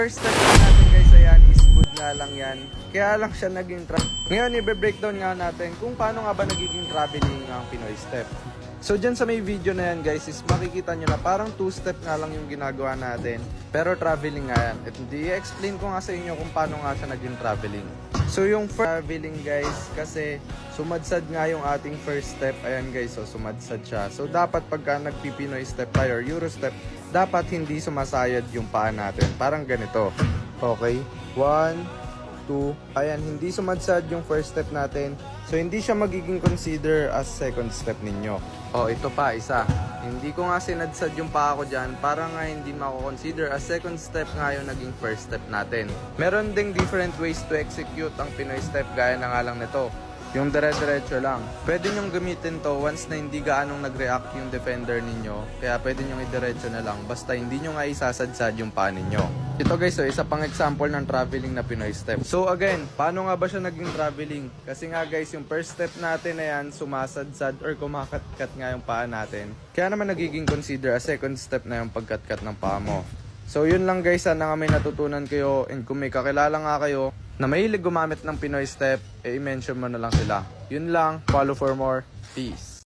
First step natin guys, ayan, is good nga lang yan. Kaya lang siya naging Ngayon, i-breakdown nga natin kung paano nga ba nagiging traveling ang Pinoy Step. So dyan sa may video na yan guys, is makikita nyo na parang 2-step nga lang yung ginagawa natin. Pero traveling nga yan. At i-explain ko nga sa inyo kung paano nga siya naging traveling. So yung traveling guys, kasi sumadsad nga yung ating first step. Ayan guys, so sumadsad siya. So dapat pagka nagpi-Pinoy Step tayo or Euro Step, dapat hindi sumasayad yung paa natin. Parang ganito. Okay? 1, 2. Ayan, hindi sumadsad yung first step natin. So, hindi siya magiging consider as second step ninyo. Oh, ito pa, isa. Hindi ko nga sinadsad yung paa ko dyan para nga hindi mako-consider as second step nga yung naging first step natin. Meron ding different ways to execute ang Pinoy Step gaya na nga lang nito. Yung dire-diretso lang. Pwede nyong gamitin to once na hindi gaanong nag-react yung defender ninyo. Kaya pwede nyong i-diretso na lang. Basta hindi nyo nga isasadsad yung paa ninyo. Ito guys, so isa pang example ng traveling na Pinoy Step. So again, paano nga ba siya naging traveling? Kasi nga guys, yung first step natin na yan, sumasadsad or kumakatkat nga yung paa natin. Kaya naman nagiging consider a second step na yung pagkatkat ng paa mo. So yun lang guys, sana nga may natutunan kayo. And kung may kakilala nga kayo na mahilig gumamit ng Pinoy Step, i-mention mo na lang sila. Yun lang, follow for more. Peace!